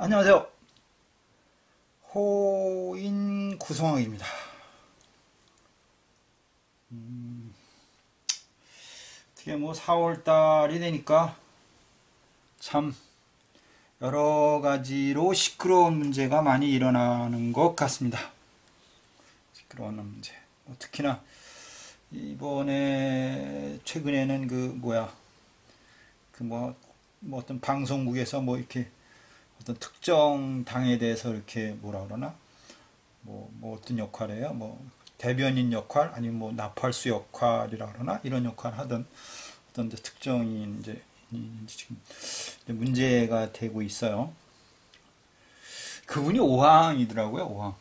안녕하세요. 호인 구성학입니다. 어떻게 뭐 4월 달이 되니까 참 여러 가지로 시끄러운 문제가 많이 일어나는 것 같습니다. 시끄러운 문제. 특히나 이번에 최근에는 뭐 어떤 방송국에서 뭐 이렇게 어떤 특정 당에 대해서 이렇게 뭐라 그러나 뭐 어떤 역할이에요? 뭐 대변인 역할 아니면 뭐 나팔수 역할이라 그러나 이런 역할 하던 어떤 이제 특정인 이제 지금 이제 문제가 되고 있어요. 그분이 오항이더라고요. 오항,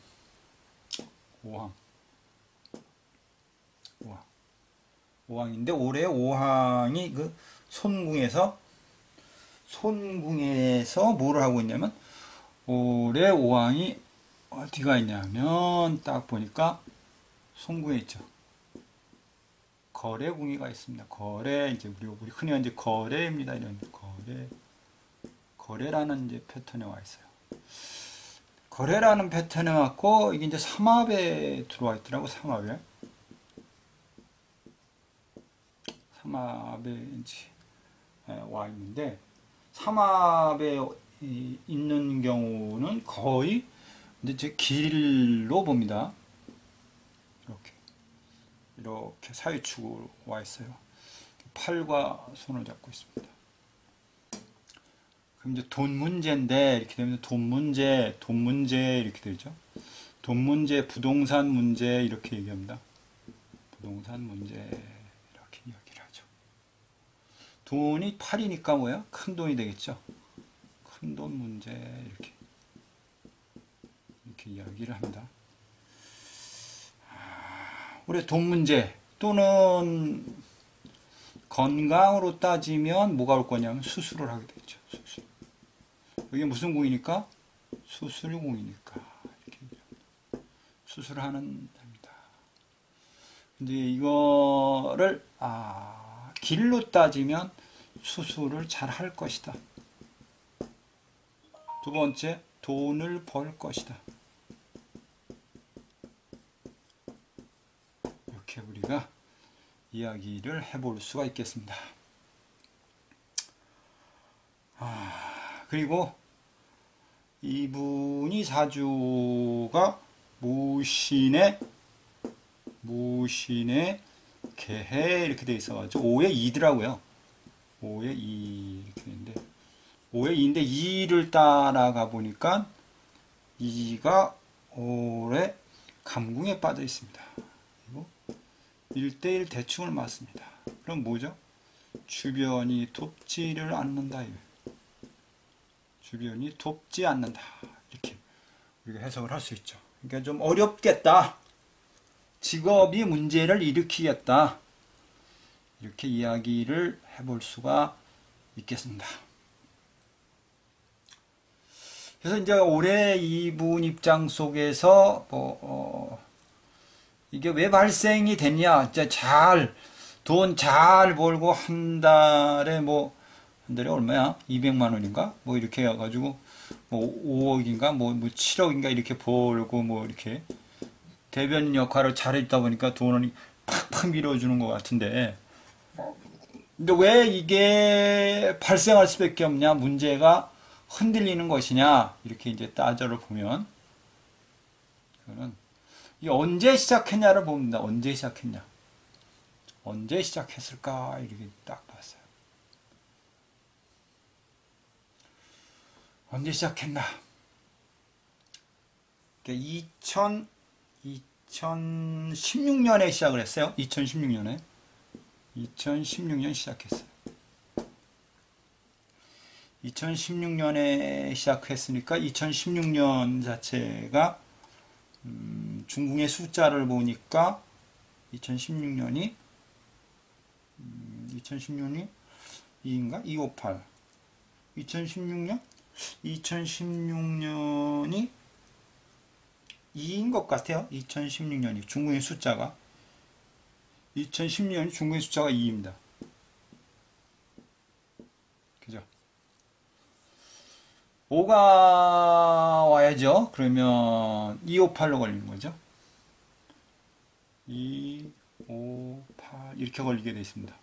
오항, 오항인데 올해 오항이 그 손궁에서 손궁에서 뭐를 하고 있냐면 올해 오항이 어디가 있냐면 딱 보니까 손궁에 있죠. 거래궁이가 있습니다. 거래 이제 우리 흔히 이제 거래입니다. 이런 거래라는 이제 패턴에 와 있어요. 거래라는 패턴에 왔고 이게 이제 삼합에 들어와 있더라고. 삼합에 이제 와 있는데 삼합에 있는 경우는 거의 이제 제 길로 봅니다. 이렇게 사유축으로 와 있어요. 팔과 손을 잡고 있습니다. 그럼 이제 돈 문제인데 이렇게 되면 돈 문제 이렇게 되죠. 돈 문제, 부동산 문제 이렇게 얘기합니다. 부동산 문제 이렇게 이야기를 하죠. 돈이 8이니까 뭐야? 큰 돈이 되겠죠. 큰 돈 문제 이렇게 이야기를 합니다. 우리 돈 문제 또는 건강으로 따지면 뭐가 올 거냐면 수술을 하게 되죠. 수술. 이게 무슨 궁이니까? 수술궁이니까 이렇게 수술하는 답니다. 근데 이거를 길로 따지면 수술을 잘 할 것이다. 두 번째, 돈을 벌 것이다. 이렇게 우리가 이야기를 해볼 수가 있겠습니다. 그리고 이분이 사주가 무신의 개해 이렇게 돼 있어가지고 5의 2더라고요. 5의 2 이렇게 되는데 5의 2인데 2를 따라가 보니까 2가 올해 감궁에 빠져 있습니다. 그리고 1대1 대충을 맞습니다. 그럼 뭐죠? 주변이 돕지를 않는다. 주변이 돕지 않는다. 이렇게 우리가 해석을 할 수 있죠. 그러니까 좀 어렵겠다. 직업이 문제를 일으키겠다. 이렇게 이야기를 해볼 수가 있겠습니다. 그래서 이제 올해 이분 입장 속에서 이게 왜 발생이 됐냐? 이제 돈 잘 벌고 한 달에 한 달에 얼마야? 200만 원인가? 뭐 이렇게 해가지고 뭐 5억인가? 뭐 7억인가 이렇게 벌고 뭐 이렇게 대변 역할을 잘했다 보니까 돈을 팍팍 밀어주는 것 같은데 근데 왜 이게 발생할 수밖에 없냐? 문제가 흔들리는 것이냐? 이렇게 이제 따져를 보면 그거는 이게 언제 시작했냐를 봅니다. 언제 시작했냐? 언제 시작했을까? 이렇게 딱 봤어요. 언제 시작했나? 2016년에 시작을 했어요. 2016년 시작했어요. 2016년에 시작했으니까 2016년 자체가 중궁의 숫자를 보니까 2016년이 2인가? 258 2016년? 2016년이 2인 것 같아요. 2016년이 중국의 숫자가 2016년이 중국의 숫자가 2입니다. 그죠? 5가 와야죠. 그러면 258로 걸리는 거죠. 2, 5, 8 이렇게 걸리게 되어 있습니다.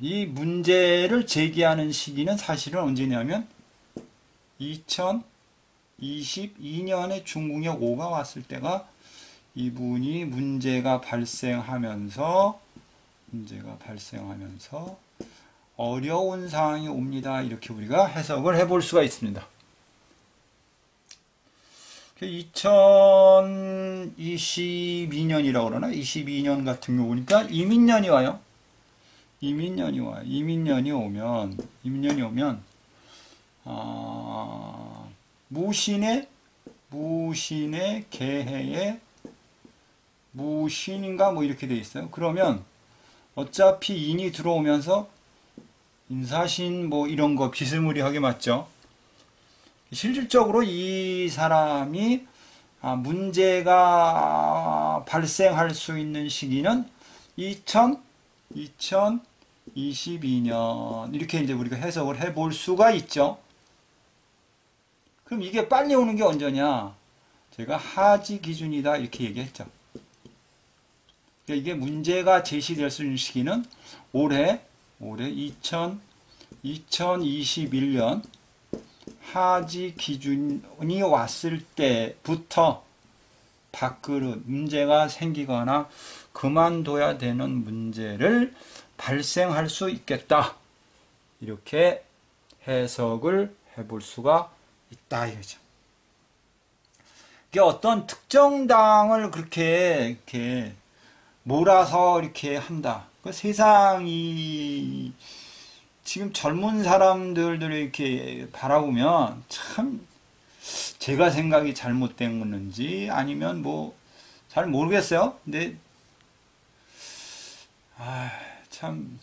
이 문제를 제기하는 시기는 사실은 언제냐면 2022년에 중국역 5가 왔을 때가 이분이 문제가 발생하면서 어려운 상황이 옵니다. 이렇게 우리가 해석을 해볼 수가 있습니다. 2022년이라고 그러나 22년 같은 경우 보니까 이민년이 와요. 이민년이 오면 무신의 개해에 무신인가 뭐 이렇게 돼 있어요. 그러면 어차피 인이 들어오면서 인사신 뭐 이런 거 비스무리하게 맞죠. 실질적으로 이 사람이 문제가 발생할 수 있는 시기는 2022년 이렇게 이제 우리가 해석을 해볼 수가 있죠. 그럼 이게 빨리 오는 게 언제냐? 제가 하지 기준이다 이렇게 얘기했죠. 그러니까 이게 문제가 제시될 수 있는 시기는 올해 2021년 하지 기준이 왔을 때부터 밥그릇 문제가 생기거나 그만둬야 되는 문제를 발생할 수 있겠다. 이렇게 해석을 해볼 수가 있다 이거죠. 이게 어떤 특정 당을 그렇게 이렇게 몰아서 이렇게 한다. 그 세상이 지금 젊은 사람들을 이렇게 바라보면 참 제가 생각이 잘못된 건지 아니면 뭐 잘 모르겠어요. 근데 참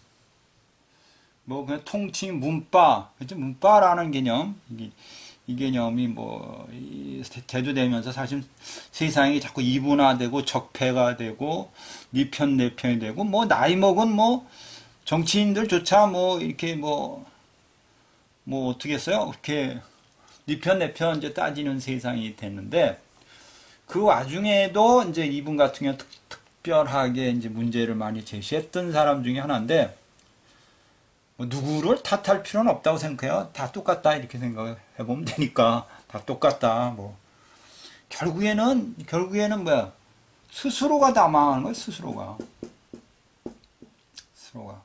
뭐 그냥 통칭 문빠, 그죠? 문빠라는 개념 이 개념이 뭐 대두되면서 사실 세상이 자꾸 이분화되고 적폐가 되고 네 편 내 편이 되고 뭐 나이 먹은 뭐 정치인들조차 뭐 이렇게 뭐 어떻게 했어요? 이렇게 네 편 내 편 이제 따지는 세상이 됐는데 그 와중에도 이제 이분 같은 경우 특별하게 이제 문제를 많이 제시했던 사람 중에 하나인데 뭐 누구를 탓할 필요는 없다고 생각해요. 다 똑같다 이렇게 생각해 보면 되니까 다 똑같다. 뭐 결국에는 뭐야? 스스로가 다 망하는 거예요. 스스로가. 뭐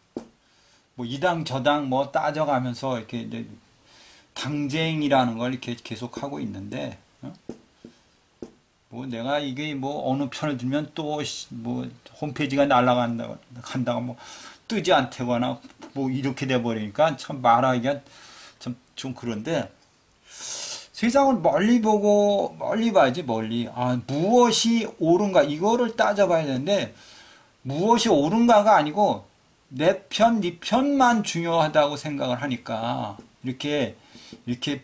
이 당 저 당 뭐 따져가면서 이렇게 이제 당쟁이라는 걸 이렇게 계속 하고 있는데 뭐 내가 이게 뭐 어느 편을 들면 또 뭐 홈페이지가 간다가 뭐 뜨지 않다거나 뭐 이렇게 돼 버리니까 참 말하기가 좀 그런데 세상을 멀리 봐야지 멀리. 무엇이 옳은가 이거를 따져봐야 되는데 무엇이 옳은가가 아니고 내 편, 네 편만 중요하다고 생각을 하니까 이렇게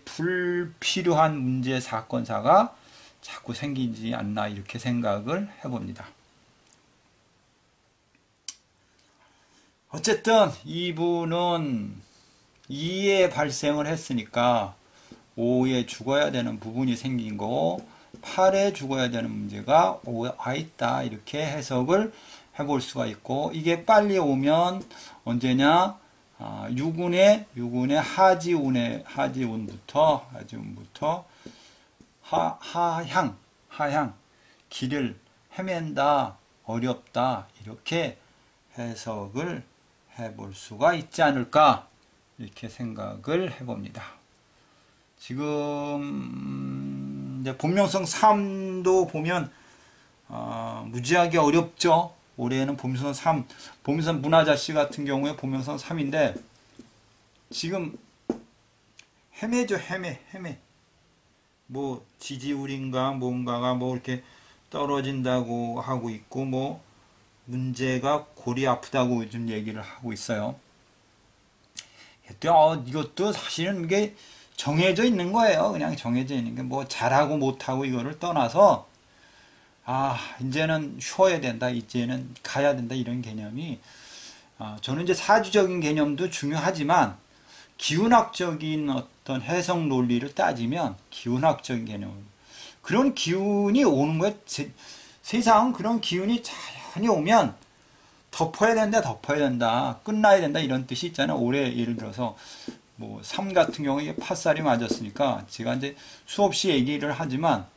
불필요한 문제 사건사가 자꾸 생기지 않나 이렇게 생각을 해봅니다. 어쨌든 이분은 2에 발생을 했으니까 5에 죽어야 되는 부분이 생긴 거고 8에 죽어야 되는 문제가 와 있다 이렇게 해석을 해볼 수가 있고 이게 빨리 오면 언제냐? 유군의 하지운부터 하향 길을 헤맨다 어렵다 이렇게 해석을 해볼 수가 있지 않을까 이렇게 생각을 해봅니다. 지금 이제 본명성 3도 보면 무지하게 어렵죠. 올해는 본명성 3, 본명성 문화자씨 같은 경우에 본명성 3인데 지금 헤매죠. 헤매. 뭐 지지율인가 뭔가가 뭐 이렇게 떨어진다고 하고 있고 뭐 문제가 골이 아프다고 요즘 얘기를 하고 있어요. 이것도 사실은 이게 정해져 있는 거예요. 그냥 정해져 있는 게 뭐 잘하고 못하고 이거를 떠나서 이제는 쉬어야 된다, 이제는 가야 된다 이런 개념이 저는 이제 사주적인 개념도 중요하지만 기운학적인 어떤 해석 논리를 따지면 기운학적인 개념, 그런 기운이 오는 거예요. 세상은 그런 기운이 자연히 오면 덮어야 된다, 덮어야 된다, 끝나야 된다, 이런 뜻이 있잖아요. 올해 예를 들어서 뭐 삶 같은 경우에 팥살이 맞았으니까 제가 이제 수없이 얘기를 하지만,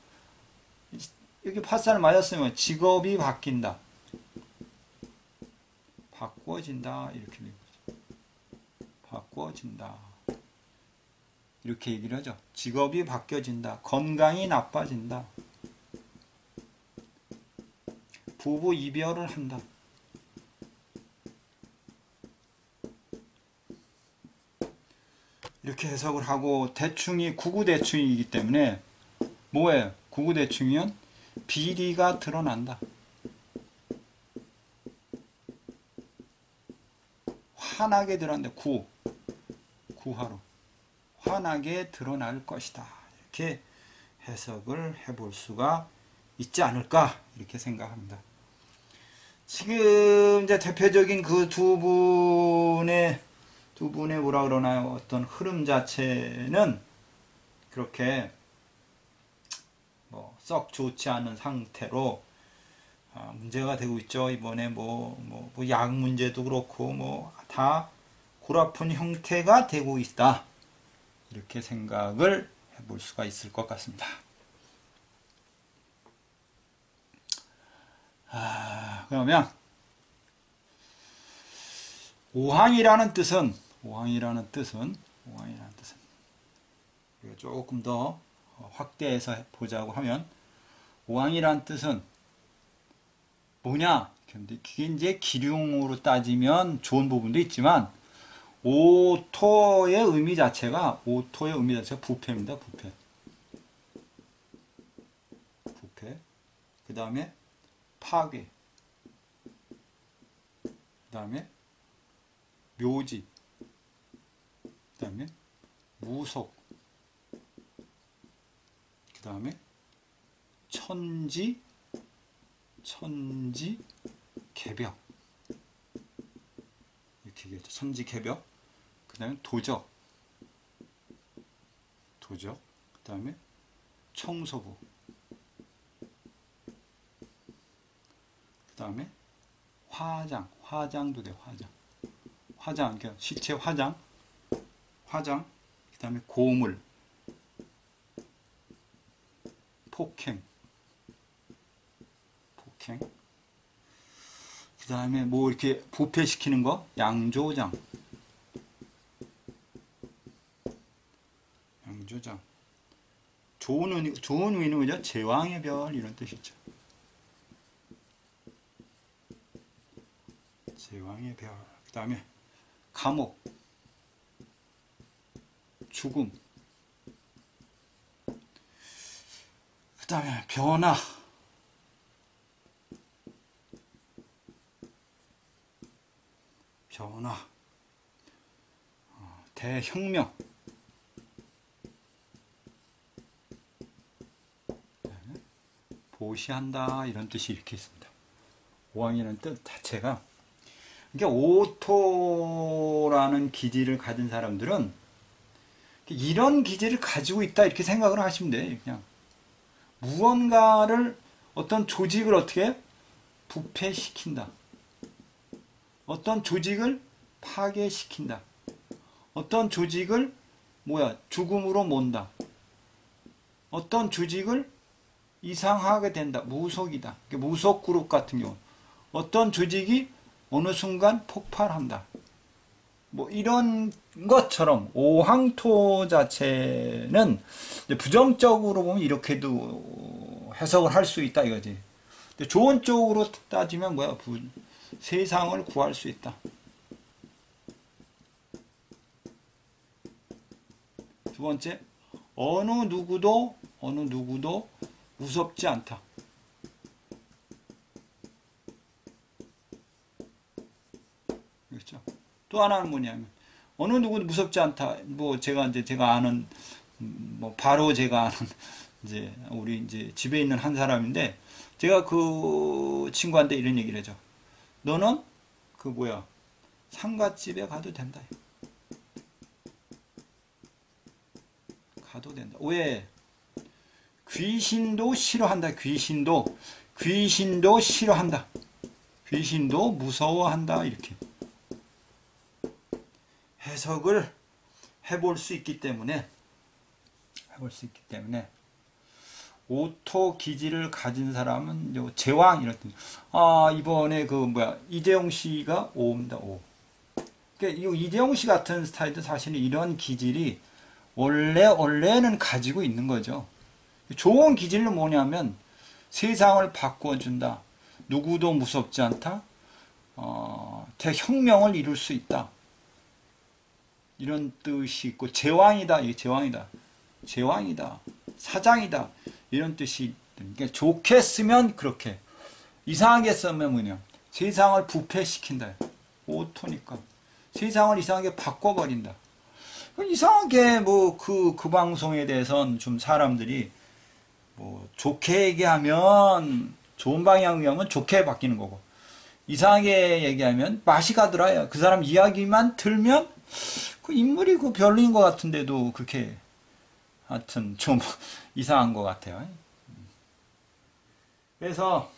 이렇게 팥살 맞았으면 직업이 바뀐다, 바꿔진다, 이렇게 되는 거죠. 바꿔진다, 이렇게 얘기를 하죠. 직업이 바뀌어진다, 건강이 나빠진다, 부부 이별을 한다. 이렇게 해석을 하고, 대충이 구구대충이기 때문에 뭐예요? 구구대충이면 비리가 드러난다. 환하게 드러난다. 구하로 환하게 드러날 것이다. 이렇게 해석을 해볼 수가 있지 않을까, 이렇게 생각합니다. 지금 이제 대표적인 그 두 분의 뭐라 그러나요? 어떤 흐름 자체는 그렇게 뭐 썩 좋지 않은 상태로 문제가 되고 있죠. 이번에 약 문제도 그렇고 다 골아픈 형태가 되고 있다. 이렇게 생각을 해볼 수가 있을 것 같습니다. 그러면 오항이라는 뜻은 조금 더 확대해서 보자고 하면, 오항이라는 뜻은 뭐냐? 근데 그게 이제 기륭으로 따지면 좋은 부분도 있지만, 오토의 의미 자체가 부패입니다. 부패. 그 다음에 파괴. 그 다음에 묘지. 그 다음에 무속. 그 다음에 천지개벽. 이렇게 얘기하죠. 천지개벽. 그 다음에 도적. 그 다음에 청소부. 그 다음에 화장도 돼. 화장, 그러니까 시체 화장. 그 다음에 고물, 폭행. 그 다음에 뭐 이렇게 부패시키는 거, 양조장. 좋은 의미는 그죠? 제왕의 별, 이런 뜻이죠. 제왕의 별. 그 다음에 감옥, 죽음. 그 다음에 변화. 대혁명. 보시한다, 이런 뜻이 이렇게 있습니다. 오왕이라는 뜻 자체가, 그러니까 오토라는 기질을 가진 사람들은 이런 기질을 가지고 있다, 이렇게 생각을 하시면 돼요. 그냥 무언가를, 어떤 조직을 어떻게 부패시킨다, 어떤 조직을 파괴시킨다, 어떤 조직을 죽음으로 몬다, 어떤 조직을 이상하게 된다, 무속이다. 무속 그룹 같은 경우 어떤 조직이 어느 순간 폭발한다, 이런 것처럼 오항토 자체는 부정적으로 보면 이렇게도 해석을 할 수 있다, 이거지. 근데 좋은 쪽으로 따지면 세상을 구할 수 있다. 두 번째, 어느 누구도 무섭지 않다. 그렇죠? 또 하나는 뭐냐면, 어느 누구도 무섭지 않다. 제가 아는, 바로 제가 아는, 우리 집에 있는 한 사람인데, 제가 그 친구한테 이런 얘기를 하죠. 너는 상갓집에 가도 된다. 가도 된다. 왜? 귀신도 싫어한다. 귀신도 싫어한다. 귀신도 무서워한다. 이렇게 해석을 해볼 수 있기 때문에 오토 기질을 가진 사람은 요 제왕 이런 뜻. 이번에 그 이재용 씨가 오입니다. 오. 그러니까 이 이재용 씨 같은 스타일도 사실은 이런 기질이 원래는 가지고 있는 거죠. 좋은 기질은 뭐냐면 세상을 바꿔준다. 누구도 무섭지 않다. 대혁명을 이룰 수 있다. 이런 뜻이 있고 제왕이다. 이게 제왕이다. 사장이다. 이런 뜻이 그러니까 좋게 쓰면 그렇게 이상하게 쓰면 뭐냐 세상을 부패시킨다. 오토니까 세상을 이상하게 바꿔버린다. 이상하게 그 방송에 대해서는 좀 사람들이 좋게 얘기하면 좋은 방향으로 하면 좋게 바뀌는 거고 이상하게 얘기하면 맛이 가더라요. 그 사람 이야기만 들면 그 인물이 별로인 것 같은데도 그렇게 하여튼 좀 이상한 것 같아요. 그래서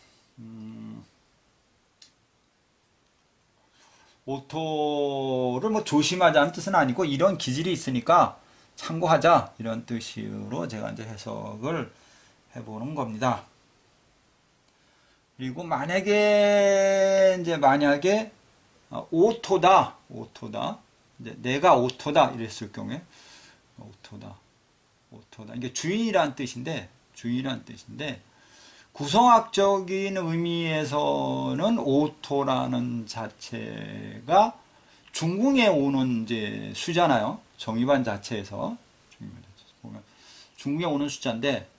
오토를 조심하자는 뜻은 아니고 이런 기질이 있으니까 참고하자 이런 뜻으로 제가 이제 해석을 해보는 겁니다. 그리고 만약에 오토다 이제 내가 오토다 이랬을 경우에 오토다 이게 주인이란 뜻인데 구성학적인 의미에서는 오토라는 자체가 중궁에 오는 이제 수잖아요. 정의반 자체에서 보면 중궁에 오는 숫자인데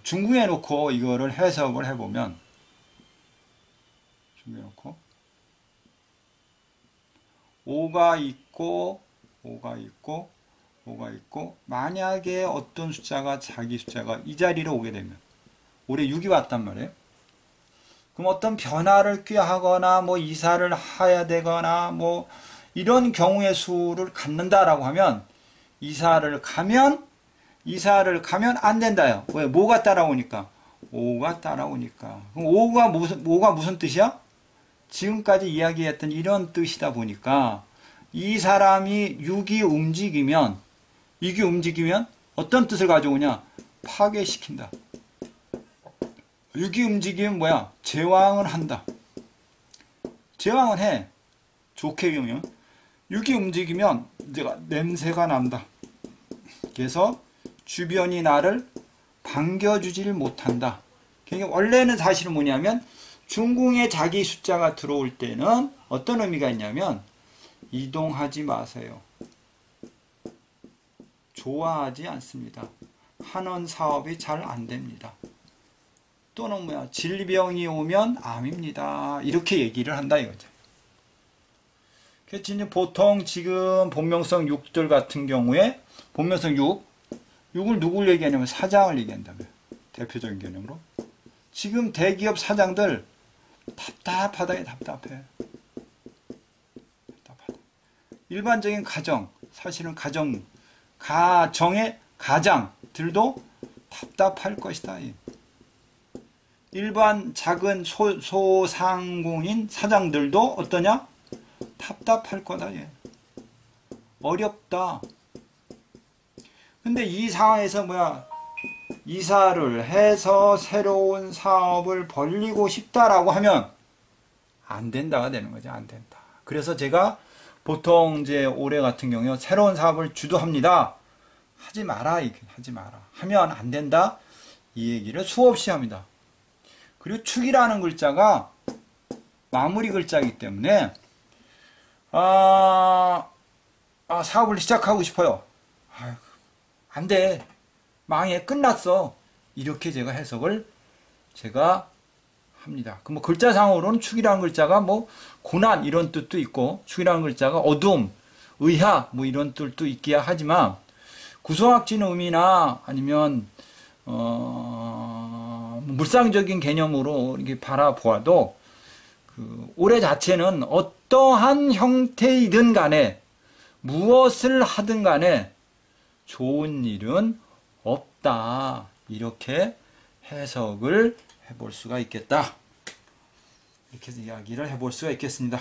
중궁에 놓고 이거를 해석을 해보면 중궁에 놓고 5가 있고 만약에 어떤 숫자가 자기 숫자가 이 자리로 오게 되면 올해 6이 왔단 말이에요. 그럼 어떤 변화를 꾀하거나 이사를 해야 되거나 이런 경우의 수를 갖는다라고 하면 이사를 가면 안 된다요. 왜? 뭐가 따라오니까? 5가 따라오니까. 그럼 5가 무슨 뜻이야? 지금까지 이야기했던 이런 뜻이다 보니까 이 사람이 6이 움직이면 어떤 뜻을 가져오냐? 파괴시킨다. 6이 움직이면 뭐야? 제왕을 한다. 제왕을 해. 좋게 보면 6이 움직이면 내가 냄새가 난다. 그래서 주변이 나를 반겨주질 못한다. 그러니까 원래는 사실은 뭐냐면 중궁에 자기 숫자가 들어올 때는 어떤 의미가 있냐면 이동하지 마세요. 좋아하지 않습니다. 하는 사업이 잘 안 됩니다. 또는 질병이 오면 암입니다. 이렇게 얘기를 한다 이거죠. 그래서 보통 지금 본명성 6들 같은 경우에 본명성 6을 누굴 얘기하냐면 사장을 얘기한다고요. 대표적인 개념으로. 지금 대기업 사장들 답답하다. 답답해. 일반적인 가정, 사실은 가정의 가장들도 답답할 것이다. 일반 작은 소상공인 사장들도 어떠냐? 답답할 거다. 어렵다. 근데 이 상황에서 이사를 해서 새로운 사업을 벌리고 싶다라고 하면 안 된다가 되는 거죠. 안 된다. 그래서 제가 보통 이제 올해 같은 경우에 새로운 사업을 주도합니다. 하지 마라. 하면 안 된다. 이 얘기를 수없이 합니다. 그리고 축이라는 글자가 마무리 글자이기 때문에 사업을 시작하고 싶어요. 안 돼. 망해. 끝났어. 이렇게 제가 해석을 합니다. 그럼 글자상으로는 축이라는 글자가 고난 이런 뜻도 있고 축이라는 글자가 어둠, 의학 이런 뜻도 있기야 하지만 구성학적인 의미나 아니면 물상적인 개념으로 이렇게 바라보아도 그 올해 자체는 어떠한 형태이든 간에 무엇을 하든 간에 좋은 일은 없다. 이렇게 해석을 해볼 수가 있겠다. 이렇게 이야기를 해볼 수가 있겠습니다.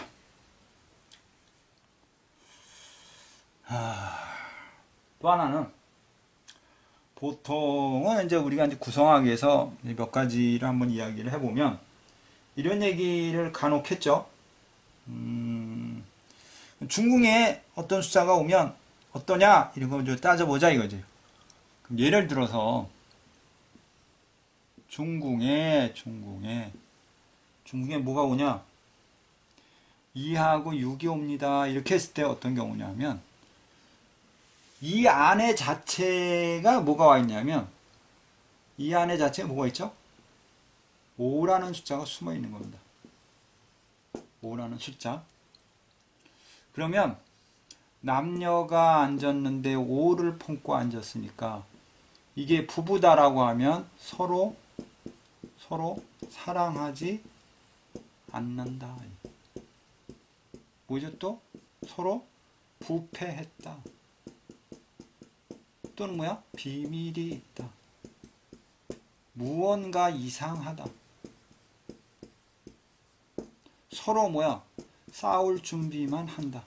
또 하나는 보통은 이제 우리가 이제 구성하기 위해서 몇 가지를 한번 이야기를 해보면 이런 얘기를 간혹 했죠. 중궁에 어떤 숫자가 오면 어떠냐 이런 거 좀 따져보자 이거지. 그럼 예를 들어서 중궁에 뭐가 오냐? 2하고 6이 옵니다. 이렇게 했을 때 어떤 경우냐면 이 안에 자체가 뭐가 와 있냐면 이 안에 자체가 뭐가 있죠? 5라는 숫자가 숨어 있는 겁니다. 5라는 숫자. 그러면 남녀가 앉았는데 5를 품고 앉았으니까 이게 부부다라고 하면 서로 사랑하지 않는다. 뭐죠 또? 서로 부패했다. 또는 뭐야? 비밀이 있다. 무언가 이상하다. 서로 뭐야? 싸울 준비만 한다.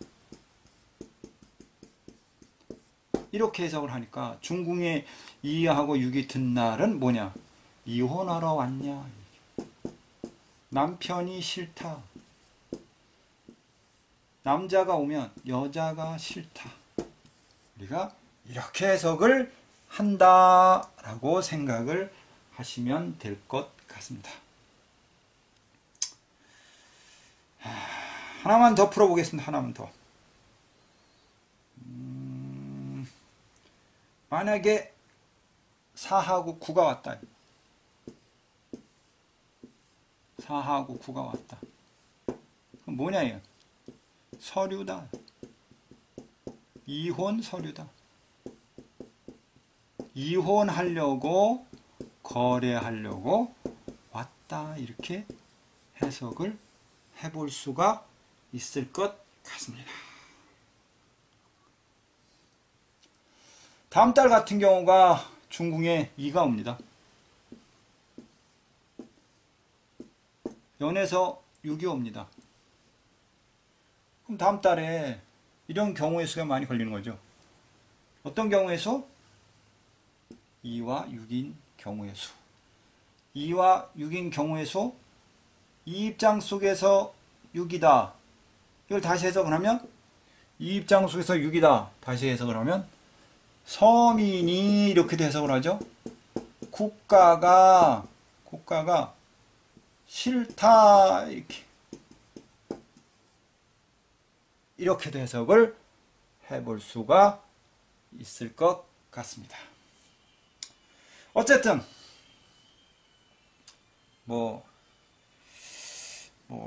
이렇게 해석을 하니까 중궁에 2하고 6이 든 날은 뭐냐? 이혼하러 왔냐? 남편이 싫다. 남자가 오면 여자가 싫다. 우리가 이렇게 해석을 한다라고 생각을 하시면 될 것 같습니다. 하나만 더 풀어보겠습니다. 하나만 더. 만약에 4하고 9가 왔다. 4하고 9가 왔다. 그럼 뭐냐 이거? 서류다. 이혼 서류다. 이혼하려고 거래하려고 왔다. 이렇게 해석을 해볼 수가 있을 것 같습니다. 다음 달 같은 경우가 중궁에 2가 옵니다. 연에서 6이 옵니다. 그럼 다음 달에 이런 경우의 수가 많이 걸리는 거죠. 어떤 경우의 수? 2와 6인 경우의 수. 2와 6인 경우의 수. 이 입장 속에서 6이다. 이걸 다시 해석을 하면 이 입장 속에서 6이다. 다시 해석을 하면 서민이 이렇게 해석을 하죠. 국가가 싫다. 이렇게도 해석을 해볼 수가 있을 것 같습니다. 어쨌든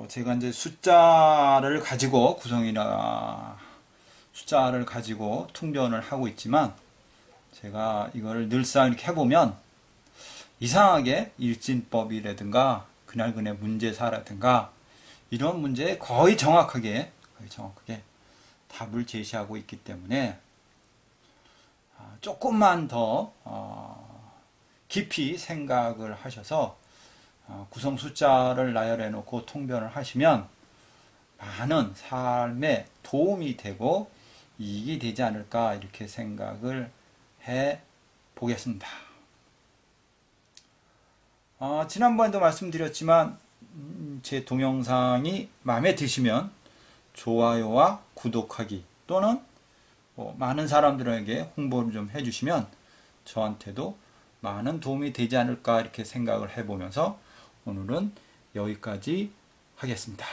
제가 이제 숫자를 가지고 구성이나 숫자를 가지고 통변을 하고 있지만 제가 이걸 늘상 이렇게 해보면 이상하게 일진법이라든가 그날그날 문제사라든가 이런 문제에 거의 정확하게 답을 제시하고 있기 때문에 조금만 더 깊이 생각을 하셔서 구성 숫자를 나열해 놓고 통변을 하시면 많은 삶에 도움이 되고 이익이 되지 않을까 이렇게 생각을 해 보겠습니다. 지난번에도 말씀드렸지만 제 동영상이 마음에 드시면 좋아요와 구독하기 또는 많은 사람들에게 홍보를 좀 해주시면 저한테도 많은 도움이 되지 않을까 이렇게 생각을 해보면서 오늘은 여기까지 하겠습니다.